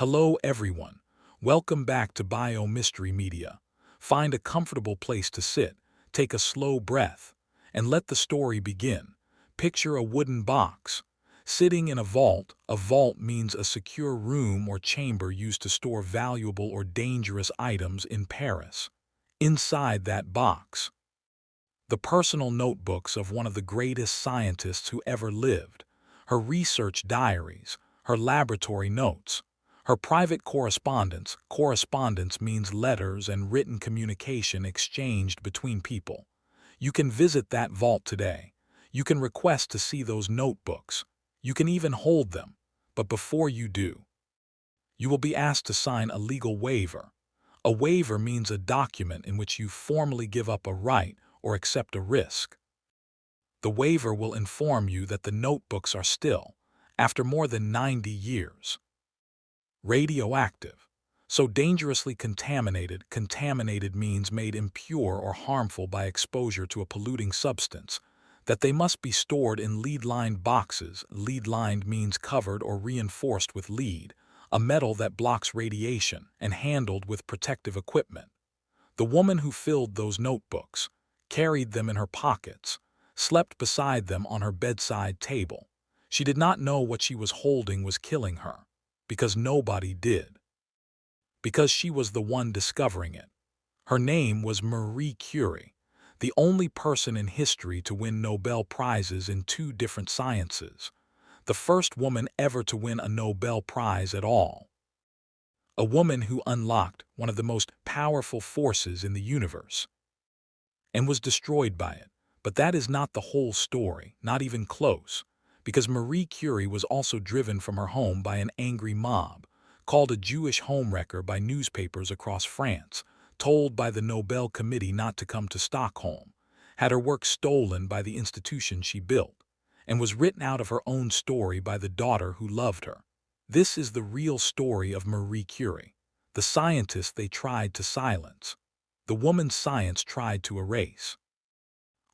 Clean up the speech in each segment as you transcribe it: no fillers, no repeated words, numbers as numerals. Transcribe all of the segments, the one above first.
Hello everyone. Welcome back to Bio Mystery Media. Find a comfortable place to sit, take a slow breath, and let the story begin. Picture a wooden box. Sitting in a vault means a secure room or chamber used to store valuable or dangerous items in Paris. Inside that box, the personal notebooks of one of the greatest scientists who ever lived, her research diaries, her laboratory notes, her private correspondence. Correspondence means letters and written communication exchanged between people. You can visit that vault today. You can request to see those notebooks. You can even hold them. But before you do, you will be asked to sign a legal waiver. A waiver means a document in which you formally give up a right or accept a risk. The waiver will inform you that the notebooks are still, after more than 90 years, radioactive. So dangerously contaminated. Contaminated means made impure or harmful by exposure to a polluting substance, that they must be stored in lead-lined boxes. Lead-lined means covered or reinforced with lead, a metal that blocks radiation, and handled with protective equipment. The woman who filled those notebooks, carried them in her pockets, slept beside them on her bedside table. She did not know what she was holding was killing her, because nobody did. Because she was the one discovering it. Her name was Marie Curie, the only person in history to win Nobel Prizes in 2 different sciences, the first woman ever to win a Nobel Prize at all. A woman who unlocked one of the most powerful forces in the universe and was destroyed by it. But that is not the whole story, not even close, because Marie Curie was also driven from her home by an angry mob, called a Jewish homewrecker by newspapers across France, told by the Nobel Committee not to come to Stockholm, had her work stolen by the institution she built, and was written out of her own story by the daughter who loved her. This is the real story of Marie Curie, the scientist they tried to silence, the woman science tried to erase.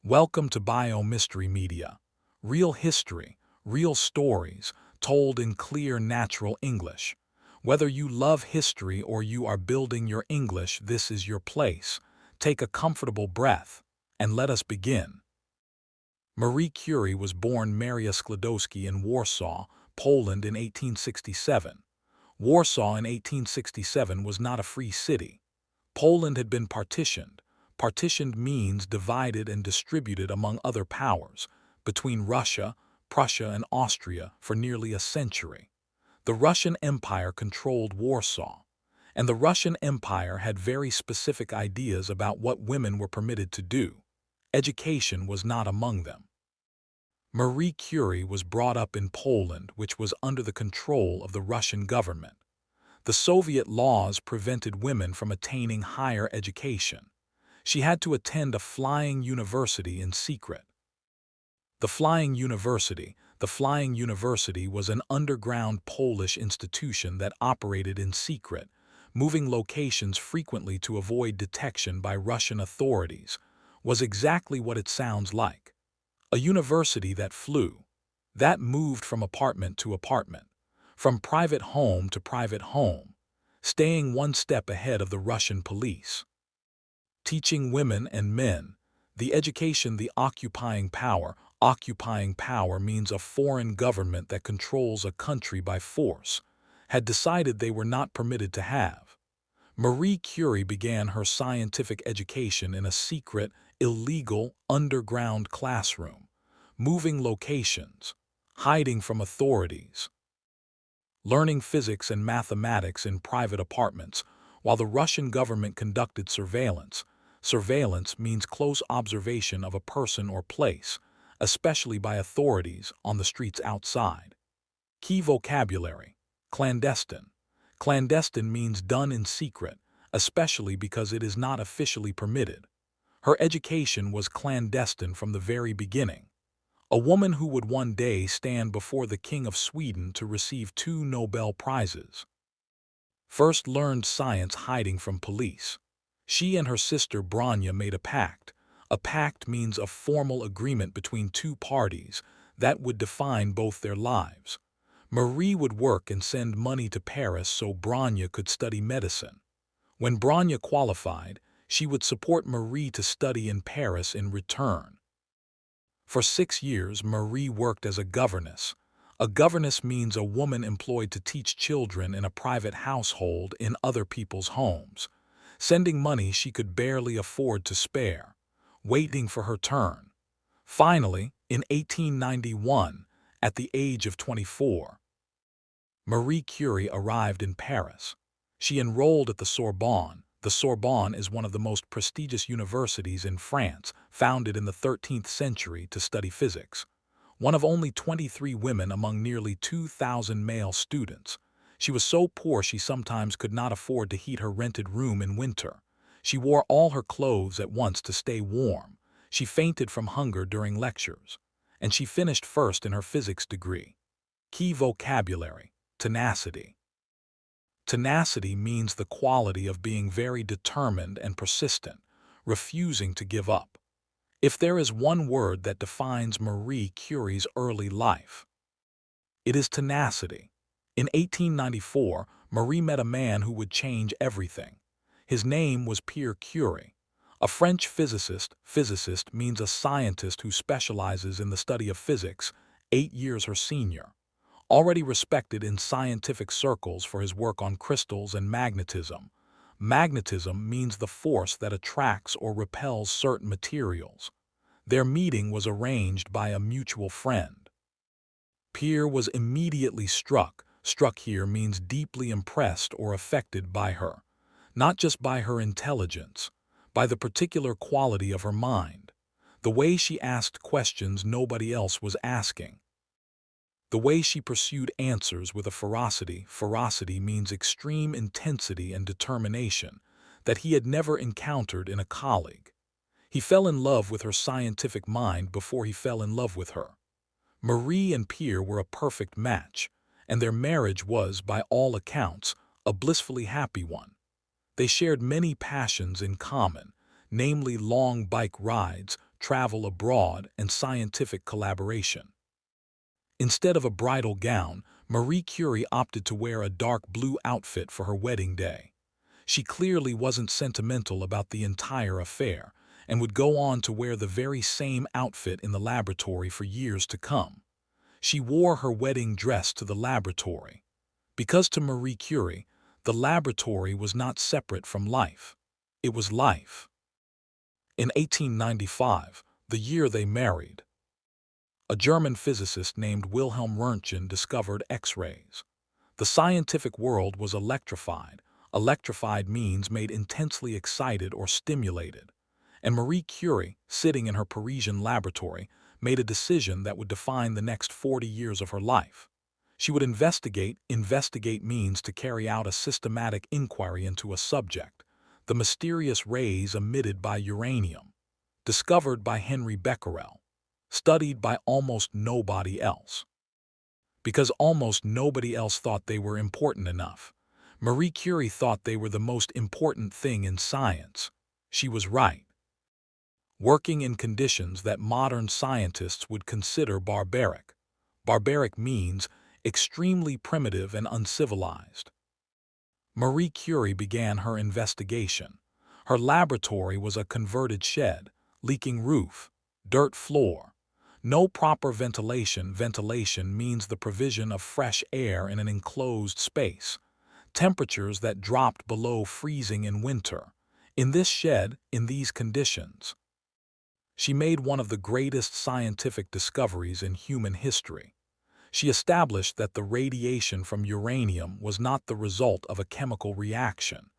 Welcome to Bio Mystery Media. Real history, real stories, told in clear, natural English. Whether you love history or you are building your English, this is your place. Take a comfortable breath, and let us begin. Marie Curie was born Maria Sklodowska in Warsaw, Poland in 1867. Warsaw in 1867 was not a free city. Poland had been partitioned. Partitioned means divided and distributed among other powers, between Russia, Prussia, and Austria for nearly a century. The Russian Empire controlled Warsaw, and the Russian Empire had very specific ideas about what women were permitted to do. Education was not among them. Marie Curie was brought up in Poland, which was under the control of the Russian government. The Soviet laws prevented women from attaining higher education. She had to attend a flying university in secret. The Flying University was an underground Polish institution that operated in secret, moving locations frequently to avoid detection by Russian authorities, was exactly what it sounds like. A university that flew, that moved from apartment to apartment, from private home to private home, staying one step ahead of the Russian police. Teaching women and men, the education, the occupying power. Occupying power means a foreign government that controls a country by force, had decided they were not permitted to have. Marie Curie began her scientific education in a secret, illegal, underground classroom, moving locations, hiding from authorities, learning physics and mathematics in private apartments, while the Russian government conducted surveillance. Surveillance means close observation of a person or place, especially by authorities on the streets outside. Key vocabulary: clandestine. Clandestine means done in secret, especially because it is not officially permitted. Her education was clandestine from the very beginning. A woman who would one day stand before the King of Sweden to receive 2 Nobel Prizes. First learned science hiding from police. She and her sister Branya made a pact. A pact means a formal agreement between 2 parties that would define both their lives. Marie would work and send money to Paris so Branya could study medicine. When Branya qualified, she would support Marie to study in Paris in return. For 6 years, Marie worked as a governess. A governess means a woman employed to teach children in a private household in other people's homes, sending money she could barely afford to spare, waiting for her turn. Finally, in 1891, at the age of 24, Marie Curie arrived in Paris. She enrolled at the Sorbonne. The Sorbonne is one of the most prestigious universities in France, founded in the 13th century to study physics. One of only 23 women among nearly 2,000 male students. She was so poor she sometimes could not afford to heat her rented room in winter. She wore all her clothes at once to stay warm. She fainted from hunger during lectures. And she finished first in her physics degree. Key vocabulary: tenacity. Tenacity means the quality of being very determined and persistent, refusing to give up. If there is one word that defines Marie Curie's early life, it is tenacity. In 1894, Marie met a man who would change everything. His name was Pierre Curie, a French physicist. Physicist means a scientist who specializes in the study of physics, 8 years her senior. Already respected in scientific circles for his work on crystals and magnetism. Magnetism means the force that attracts or repels certain materials. Their meeting was arranged by a mutual friend. Pierre was immediately struck. Struck here means deeply impressed or affected by her. Not just by her intelligence, by the particular quality of her mind. The way she asked questions nobody else was asking. The way she pursued answers with a ferocity. Ferocity means extreme intensity and determination that he had never encountered in a colleague. He fell in love with her scientific mind before he fell in love with her. Marie and Pierre were a perfect match, and their marriage was, by all accounts, a blissfully happy one. They shared many passions in common, namely long bike rides, travel abroad, and scientific collaboration. Instead of a bridal gown, Marie Curie opted to wear a dark blue outfit for her wedding day. She clearly wasn't sentimental about the entire affair, and would go on to wear the very same outfit in the laboratory for years to come. She wore her wedding dress to the laboratory, because to Marie Curie, the laboratory was not separate from life. It was life. In 1895, the year they married, a German physicist named Wilhelm Röntgen discovered X-rays. The scientific world was electrified. Electrified means made intensely excited or stimulated. And Marie Curie, sitting in her Parisian laboratory, made a decision that would define the next 40 years of her life. She would investigate. Investigate means to carry out a systematic inquiry into a subject. The mysterious rays emitted by uranium, discovered by Henry Becquerel, studied by almost nobody else. Because almost nobody else thought they were important enough. Marie Curie thought they were the most important thing in science. She was right. Working in conditions that modern scientists would consider barbaric. Barbaric means extremely primitive and uncivilized. Marie Curie began her investigation. Her laboratory was a converted shed, leaking roof, dirt floor. No proper ventilation. Ventilation means the provision of fresh air in an enclosed space. Temperatures that dropped below freezing in winter. In this shed, in these conditions, she made one of the greatest scientific discoveries in human history. She established that the radiation from uranium was not the result of a chemical reaction.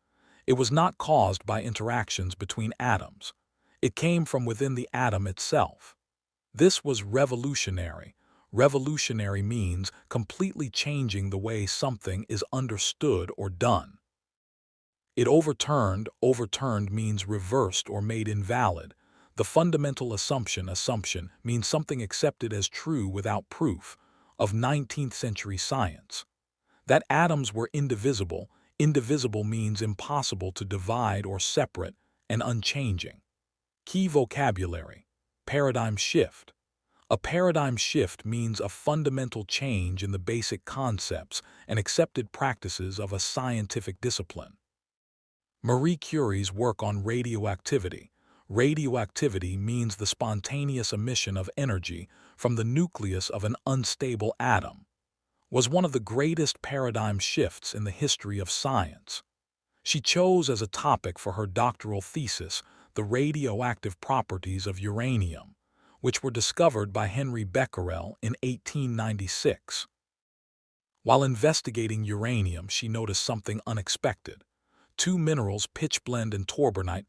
It was not caused by interactions between atoms. It came from within the atom itself. This was revolutionary. Revolutionary means completely changing the way something is understood or done. It overturned. Overturned means reversed or made invalid. The fundamental assumption. Assumption means something accepted as true without proof, of 19th century science. That atoms were indivisible. Indivisible means impossible to divide or separate, and unchanging. Key vocabulary: paradigm shift. A paradigm shift means a fundamental change in the basic concepts and accepted practices of a scientific discipline. Marie Curie's work on radioactivity. Radioactivity means the spontaneous emission of energy from the nucleus of an unstable atom, was one of the greatest paradigm shifts in the history of science. She chose as a topic for her doctoral thesis the radioactive properties of uranium, which were discovered by Henry Becquerel in 1896. While investigating uranium, she noticed something unexpected. Two minerals, pitchblende and torbernite,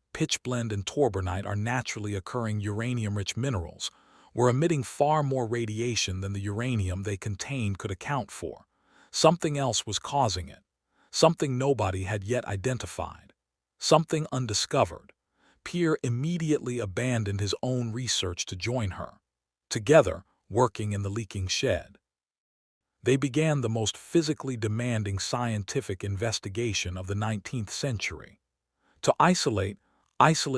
are naturally occurring uranium-rich minerals, were emitting far more radiation than the uranium they contained could account for. Something else was causing it. Something nobody had yet identified. Something undiscovered. Pierre immediately abandoned his own research to join her. Together, working in the leaking shed, they began the most physically demanding scientific investigation of the 19th century. To isolate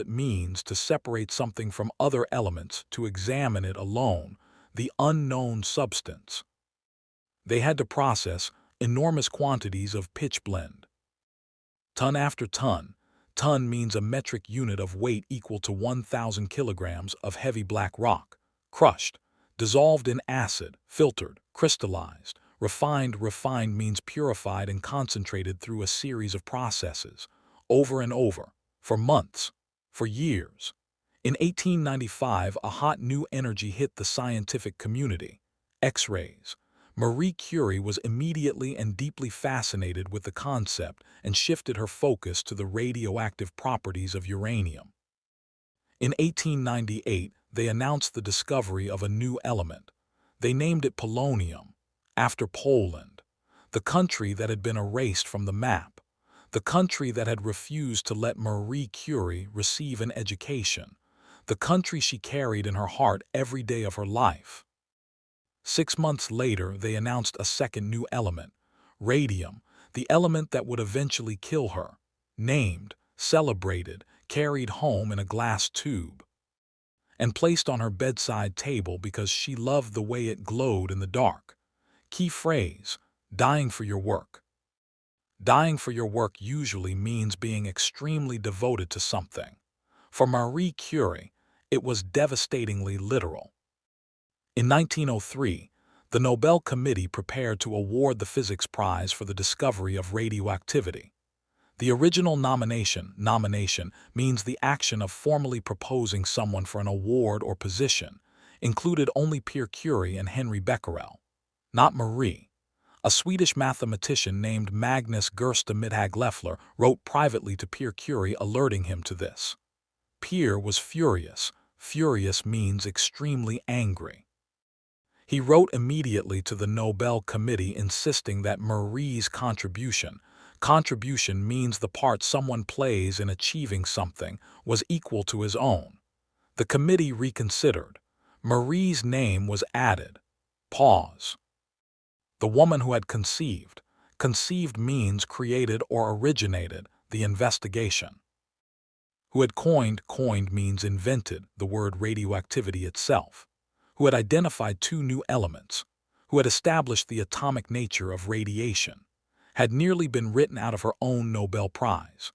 means to separate something from other elements, to examine it alone, the unknown substance. They had to process enormous quantities of pitchblende. Ton after ton. Ton means a metric unit of weight equal to 1,000 kilograms of heavy black rock, crushed, dissolved in acid, filtered, crystallized, refined. Refined means purified and concentrated through a series of processes, over and over, for months, for years. In 1895, a hot new energy hit the scientific community: X-rays. Marie Curie was immediately and deeply fascinated with the concept and shifted her focus to the radioactive properties of uranium. In 1898, they announced the discovery of a new element. They named it polonium, after Poland, the country that had been erased from the map, the country that had refused to let Marie Curie receive an education, the country she carried in her heart every day of her life. 6 months later, they announced a second new element, radium, the element that would eventually kill her, named, celebrated, carried home in a glass tube, and placed on her bedside table because she loved the way it glowed in the dark. Key phrase: dying for your work. Dying for your work usually means being extremely devoted to something. For Marie Curie, it was devastatingly literal. In 1903, the Nobel Committee prepared to award the Physics Prize for the discovery of radioactivity. The original nomination means the action of formally proposing someone for an award or position, included only Pierre Curie and Henry Becquerel, not Marie. A Swedish mathematician named Magnus Gerste-Midhag-Leffler wrote privately to Pierre Curie alerting him to this. Pierre was furious. Furious means extremely angry. He wrote immediately to the Nobel Committee insisting that Marie's contribution means the part someone plays in achieving something, was equal to his own. The committee reconsidered. Marie's name was added. Pause. The woman who had conceived. Conceived means created or originated the investigation. Who had coined means invented the word radioactivity itself. Who had identified two new elements, who had established the atomic nature of radiation, had nearly been written out of her own Nobel Prize.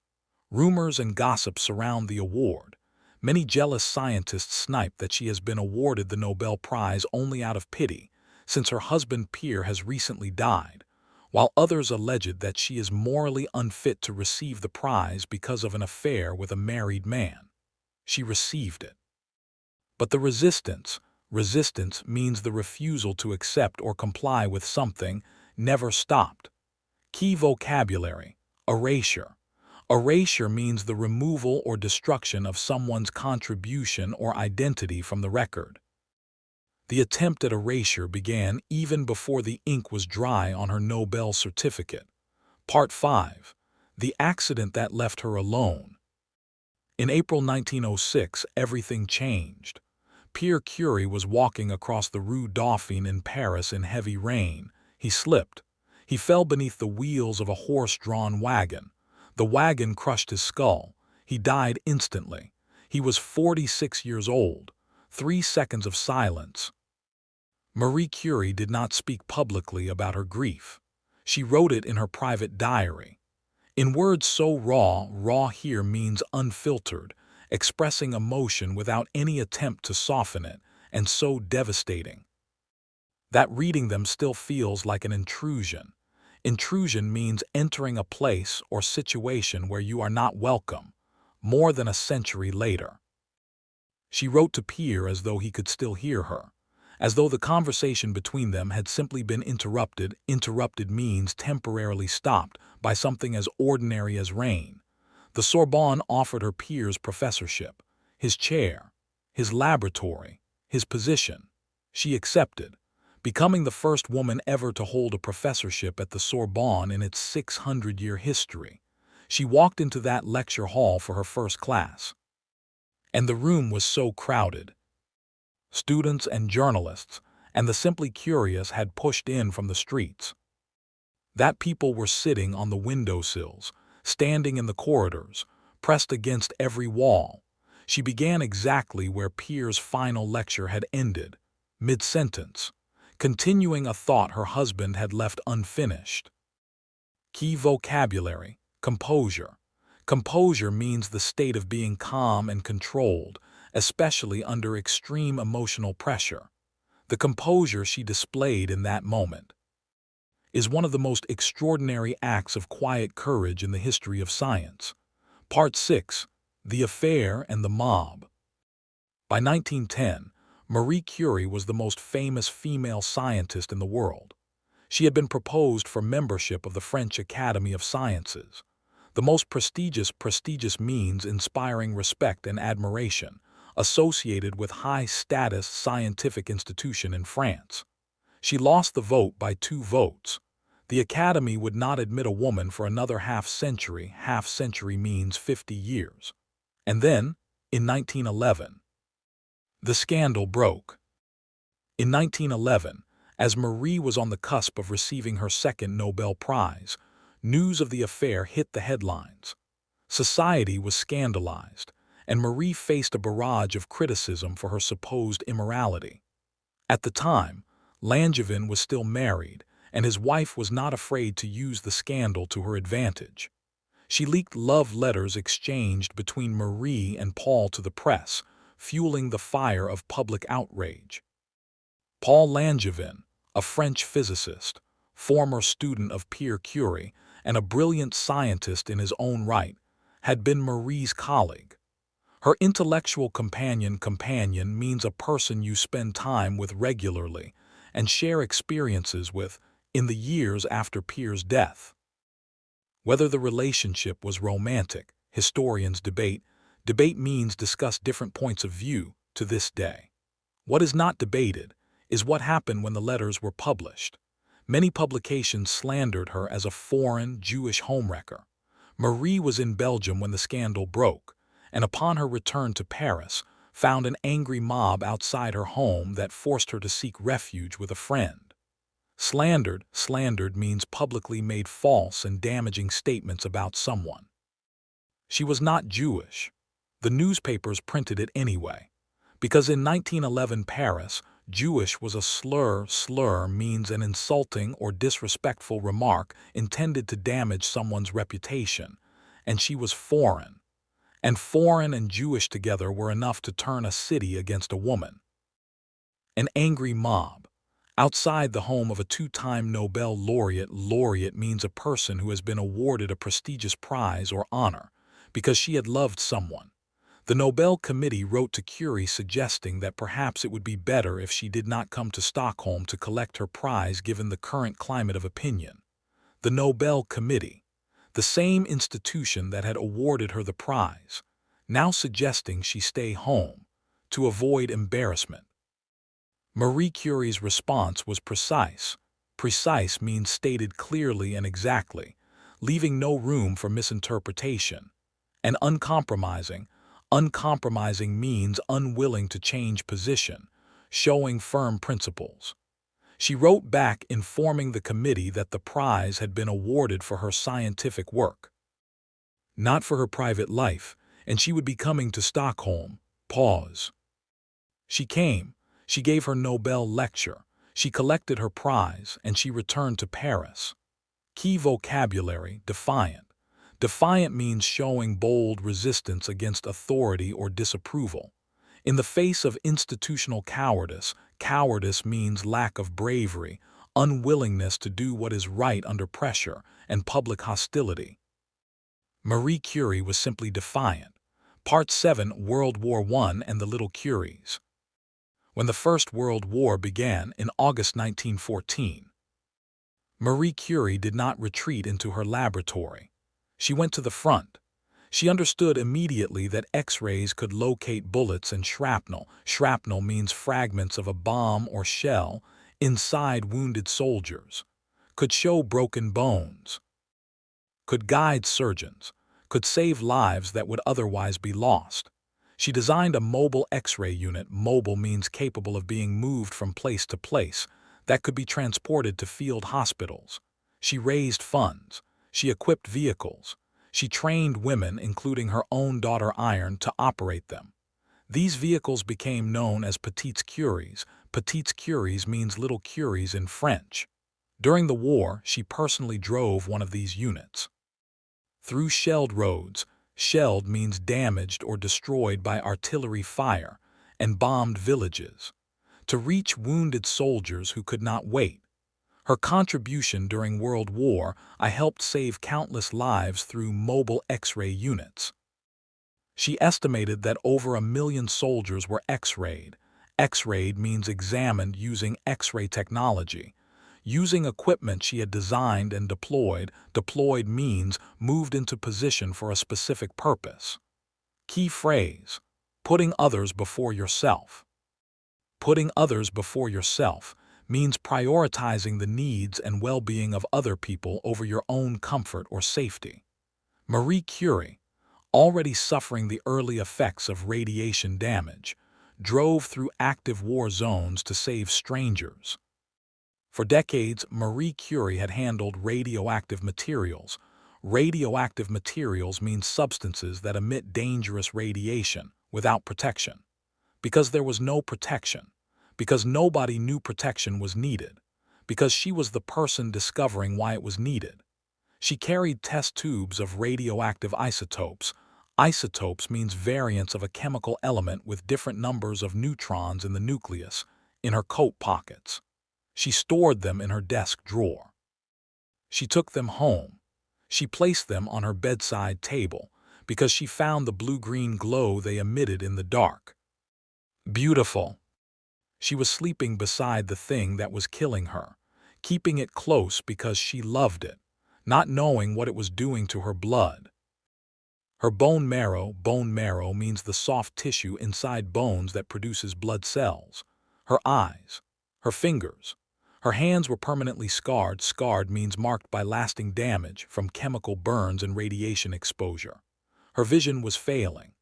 Rumors and gossip surround the award. Many jealous scientists snipe that she has been awarded the Nobel Prize only out of pity, since her husband Pierre has recently died, while others alleged that she is morally unfit to receive the prize because of an affair with a married man. She received it. But the resistance means the refusal to accept or comply with something, never stopped. Key vocabulary: erasure. Erasure means the removal or destruction of someone's contribution or identity from the record. The attempt at erasure began even before the ink was dry on her Nobel certificate. Part 5. The accident that left her alone. In April 1906, everything changed. Pierre Curie was walking across the Rue Dauphine in Paris in heavy rain. He slipped. He fell beneath the wheels of a horse-drawn wagon. The wagon crushed his skull. He died instantly. He was 46 years old. 3 seconds of silence. Marie Curie did not speak publicly about her grief. She wrote it in her private diary. In words so raw here means unfiltered, expressing emotion without any attempt to soften it, and so devastating that reading them still feels like an intrusion. Intrusion means entering a place or situation where you are not welcome, more than a century later. She wrote to Pierre as though he could still hear her, as though the conversation between them had simply been interrupted. Interrupted means temporarily stopped by something as ordinary as rain. The Sorbonne offered her Pierre's professorship, his chair, his laboratory, his position. She accepted, becoming the first woman ever to hold a professorship at the Sorbonne in its 600-year history. She walked into that lecture hall for her first class, and the room was so crowded. Students and journalists and the simply curious had pushed in from the streets. That people were sitting on the windowsills, standing in the corridors, pressed against every wall. She began exactly where Pierre's final lecture had ended, mid-sentence, continuing a thought her husband had left unfinished. Key vocabulary: composure. Composure means the state of being calm and controlled, especially under extreme emotional pressure. The composure she displayed in that moment is one of the most extraordinary acts of quiet courage in the history of science. Part 6. The Affair and the Mob. By 1910, Marie Curie was the most famous female scientist in the world. She had been proposed for membership of the French Academy of Sciences, the most prestigious means inspiring respect and admiration, associated with high-status scientific institution in France. She lost the vote by 2 votes. The Academy would not admit a woman for another half-century. Half-century means 50 years. And then, in 1911, the scandal broke. In 1911, as Marie was on the cusp of receiving her second Nobel Prize, news of the affair hit the headlines. Society was scandalized, and Marie faced a barrage of criticism for her supposed immorality. At the time, Langevin was still married, and his wife was not afraid to use the scandal to her advantage. She leaked love letters exchanged between Marie and Paul to the press, fueling the fire of public outrage. Paul Langevin, a French physicist, former student of Pierre Curie, and a brilliant scientist in his own right, had been Marie's colleague. Her intellectual companion means a person you spend time with regularly and share experiences with in the years after Pierre's death. Whether the relationship was romantic, historians debate. Debate means discuss different points of view to this day. What is not debated is what happened when the letters were published. Many publications slandered her as a foreign Jewish homewrecker. Marie was in Belgium when the scandal broke, and upon her return to Paris, found an angry mob outside her home that forced her to seek refuge with a friend. Slandered means publicly made false and damaging statements about someone. She was not Jewish. The newspapers printed it anyway, because in 1911 Paris, Jewish was a slur. Slur means an insulting or disrespectful remark intended to damage someone's reputation, and she was foreign. And foreign and Jewish together were enough to turn a city against a woman. An angry mob. Outside the home of a 2-time Nobel laureate. Laureate means a person who has been awarded a prestigious prize or honor because she had loved someone. The Nobel Committee wrote to Curie suggesting that perhaps it would be better if she did not come to Stockholm to collect her prize given the current climate of opinion. The Nobel Committee, the same institution that had awarded her the prize, now suggesting she stay home to avoid embarrassment. Marie Curie's response was precise. Precise means stated clearly and exactly, leaving no room for misinterpretation. And uncompromising. Uncompromising means unwilling to change position, showing firm principles. She wrote back informing the committee that the prize had been awarded for her scientific work, not for her private life, and she would be coming to Stockholm. Pause. She came. She gave her Nobel lecture. She collected her prize and she returned to Paris. Key vocabulary: defiant. Defiant means showing bold resistance against authority or disapproval. In the face of institutional cowardice, cowardice means lack of bravery, unwillingness to do what is right under pressure, and public hostility. Marie Curie was simply defiant. Part 7: World War I and the Little Curies. When the First World War began in August 1914, Marie Curie did not retreat into her laboratory. She went to the front. She understood immediately that X-rays could locate bullets and shrapnel. Shrapnel means fragments of a bomb or shell inside wounded soldiers. Could show broken bones. Could guide surgeons. Could save lives that would otherwise be lost. She designed a mobile X-ray unit. Mobile means capable of being moved from place to place, that could be transported to field hospitals. She raised funds. She equipped vehicles. She trained women, including her own daughter Iron, to operate them. These vehicles became known as Petites Curies. Petites Curies means little Curies in French. During the war, she personally drove one of these units. Through shelled roads. Shelled means damaged or destroyed by artillery fire, and bombed villages. To reach wounded soldiers who could not wait. Her contribution during World War: I helped save countless lives through mobile X-ray units. She estimated that over 1 million soldiers were X-rayed. X-rayed means examined using X-ray technology. Using equipment she had designed and deployed. Deployed means moved into position for a specific purpose. Key phrase: putting others before yourself. Putting others before yourself means prioritizing the needs and well-being of other people over your own comfort or safety. Marie Curie, already suffering the early effects of radiation damage, drove through active war zones to save strangers. For decades, Marie Curie had handled radioactive materials. Radioactive materials mean substances that emit dangerous radiation without protection. Because there was no protection. Because nobody knew protection was needed. Because she was the person discovering why it was needed. She carried test tubes of radioactive isotopes. Isotopes means variants of a chemical element with different numbers of neutrons in the nucleus, in her coat pockets. She stored them in her desk drawer. She took them home. She placed them on her bedside table because she found the blue-green glow they emitted in the dark. Beautiful. She was sleeping beside the thing that was killing her, keeping it close because she loved it, not knowing what it was doing to her blood. Her bone marrow means the soft tissue inside bones that produces blood cells. Her eyes. Her fingers. Her hands were permanently scarred. Scarred means marked by lasting damage from chemical burns and radiation exposure. Her vision was failing.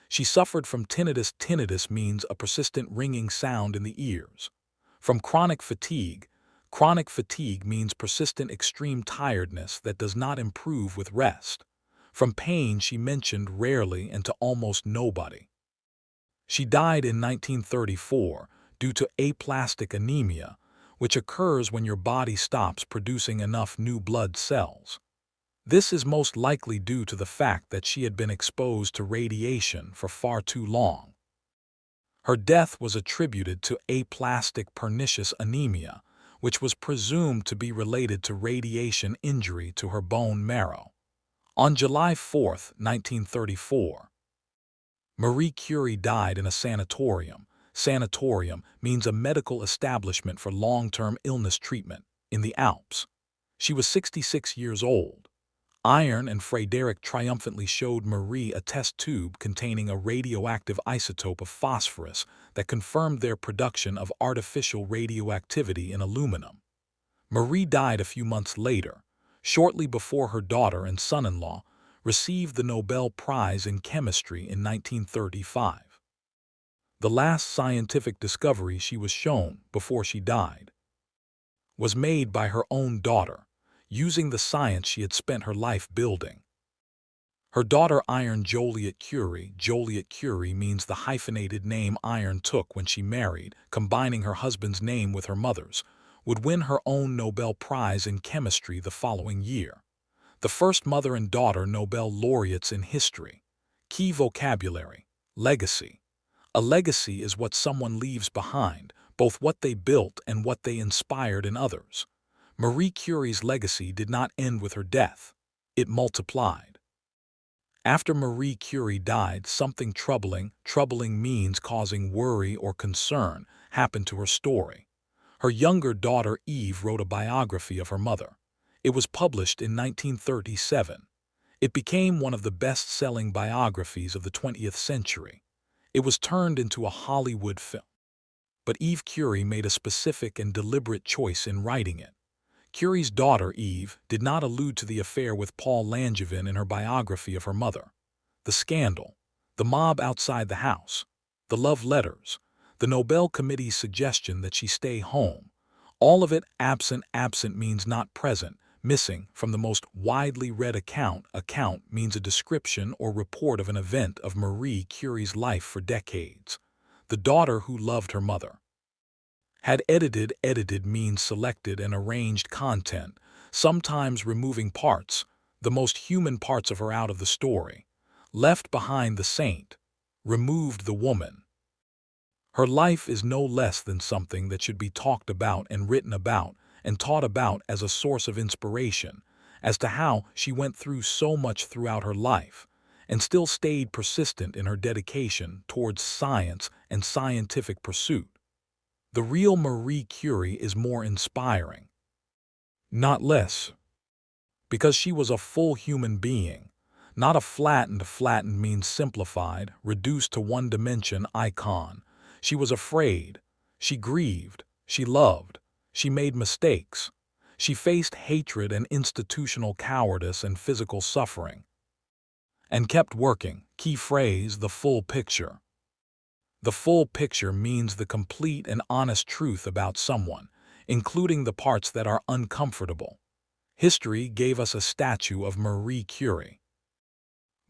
She suffered from tinnitus. Tinnitus means a persistent ringing sound in the ears. From chronic fatigue. Chronic fatigue means persistent extreme tiredness that does not improve with rest. From pain she mentioned rarely and to almost nobody. She died in 1934 due to aplastic anemia, which occurs when your body stops producing enough new blood cells. This is most likely due to the fact that she had been exposed to radiation for far too long. Her death was attributed to aplastic pernicious anemia, which was presumed to be related to radiation injury to her bone marrow. On July 4, 1934, Marie Curie died in a sanatorium. Sanatorium means a medical establishment for long-term illness treatment in the Alps. She was 66 years old. Iron and Frédéric triumphantly showed Marie a test tube containing a radioactive isotope of phosphorus that confirmed their production of artificial radioactivity in aluminum. Marie died a few months later, shortly before her daughter and son-in-law received the Nobel Prize in Chemistry in 1935. The last scientific discovery she was shown before she died was made by her own daughter, using the science she had spent her life building. Her daughter Iron Joliet Curie means the hyphenated name Iron took when she married, combining her husband's name with her mother's, would win her own Nobel Prize in chemistry the following year. The first mother and daughter Nobel laureates in history. Key vocabulary: legacy. A legacy is what someone leaves behind, both what they built and what they inspired in others. Marie Curie's legacy did not end with her death. It multiplied. After Marie Curie died, something troubling means causing worry or concern, happened to her story. Her younger daughter Eve wrote a biography of her mother. It was published in 1937. It became one of the best-selling biographies of the 20th century. It was turned into a Hollywood film. But Eve Curie made a specific and deliberate choice in writing it. Curie's daughter, Eve, did not allude to the affair with Paul Langevin in her biography of her mother. The scandal, the mob outside the house, the love letters, the Nobel Committee's suggestion that she stay home, all of it absent means not present, missing from the most widely read account means a description or report of an event of Marie Curie's life for decades. The daughter who loved her mother. Had edited means selected and arranged content, sometimes removing parts, the most human parts of her out of the story. Left behind the saint, removed the woman. Her life is no less than something that should be talked about and written about and taught about as a source of inspiration, as to how she went through so much throughout her life and still stayed persistent in her dedication towards science and scientific pursuit. The real Marie Curie is more inspiring, not less, because she was a full human being, not a flattened means simplified, reduced to one-dimension icon. She was afraid, she grieved, she loved, she made mistakes, she faced hatred and institutional cowardice and physical suffering, and kept working. Key phrase: the full picture. The full picture means the complete and honest truth about someone, including the parts that are uncomfortable. History gave us a statue of Marie Curie.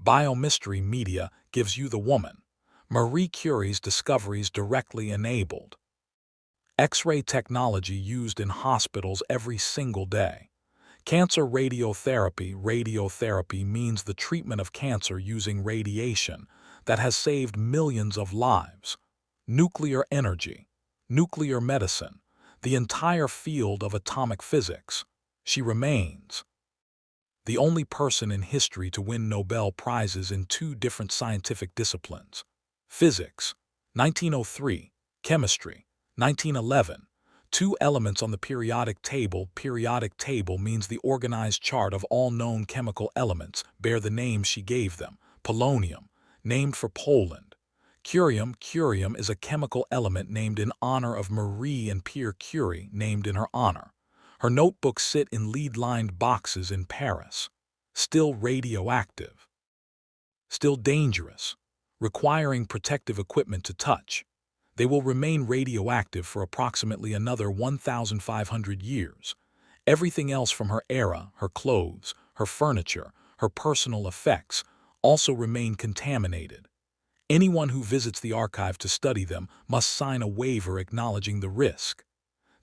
Biomystery media gives you the woman. Marie Curie's discoveries directly enabled. X-ray technology used in hospitals every single day. Cancer radiotherapy. Radiotherapy means the treatment of cancer using radiation that has saved millions of lives. Nuclear energy, nuclear medicine, the entire field of atomic physics. She remains the only person in history to win Nobel Prizes in 2 different scientific disciplines. Physics, 1903, chemistry, 1911. 2 elements on the periodic table. Periodic table means the organized chart of all known chemical elements, bear the names she gave them. Polonium, named for Poland. Curium is a chemical element named in honor of Marie and Pierre Curie, named in her honor. Her notebooks sit in lead-lined boxes in Paris. Still radioactive. Still dangerous, requiring protective equipment to touch. They will remain radioactive for approximately another 1,500 years. Everything else from her era, her clothes, her furniture, her personal effects, also remain contaminated. Anyone who visits the archive to study them must sign a waiver acknowledging the risk.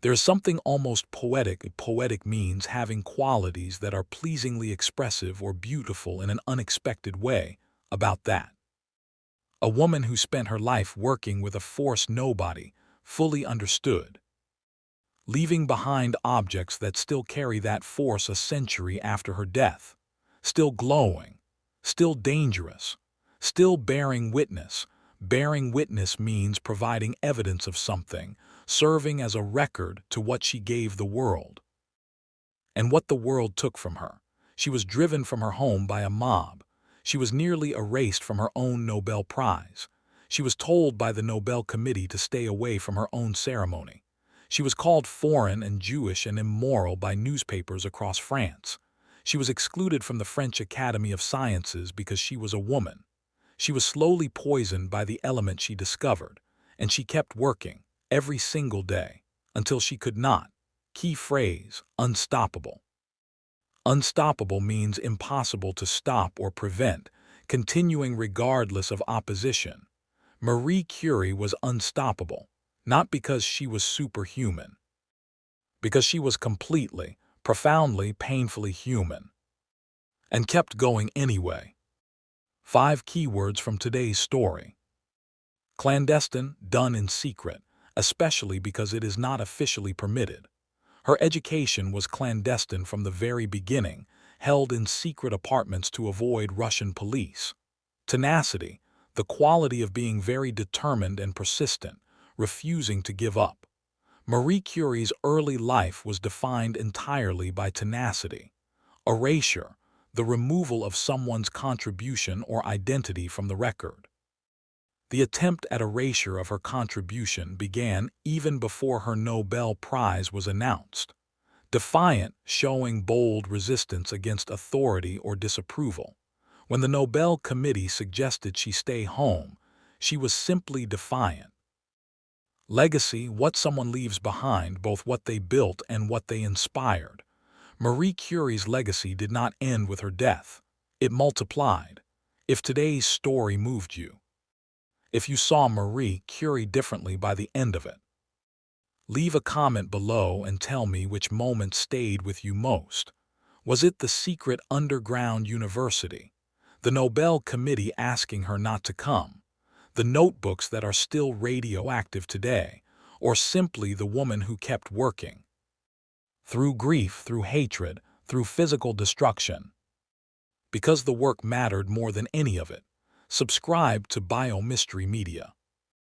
There is something almost poetic. Poetic means having qualities that are pleasingly expressive or beautiful in an unexpected way about that. A woman who spent her life working with a force nobody fully understood, leaving behind objects that still carry that force a century after her death, still glowing, still dangerous, still bearing witness. Bearing witness means providing evidence of something, serving as a record to what she gave the world and what the world took from her. She was driven from her home by a mob. She was nearly erased from her own Nobel Prize. She was told by the Nobel Committee to stay away from her own ceremony. She was called foreign and Jewish and immoral by newspapers across France. She was excluded from the French Academy of Sciences because she was a woman. She was slowly poisoned by the element she discovered, and she kept working every single day until she could not. Key phrase: unstoppable. Unstoppable means impossible to stop or prevent, continuing regardless of opposition. Marie Curie was unstoppable, not because she was superhuman, because she was completely, profoundly, painfully human, and kept going anyway. 5 keywords from today's story. Clandestine, done in secret, especially because it is not officially permitted. Her education was clandestine from the very beginning, held in secret apartments to avoid Russian police. Tenacity, the quality of being very determined and persistent, refusing to give up. Marie Curie's early life was defined entirely by tenacity. Erasure, the removal of someone's contribution or identity from the record. The attempt at erasure of her contribution began even before her Nobel Prize was announced. Defiant, showing bold resistance against authority or disapproval. When the Nobel Committee suggested she stay home, she was simply defiant. Legacy, what someone leaves behind, both what they built and what they inspired. Marie Curie's legacy did not end with her death. It multiplied. If today's story moved you, if you saw Marie Curie differently by the end of it, leave a comment below and tell me which moment stayed with you most. Was it the secret underground university, the Nobel Committee asking her not to come, the notebooks that are still radioactive today, or simply the woman who kept working? Through grief, through hatred, through physical destruction. Because the work mattered more than any of it, subscribe to Biomystery Media.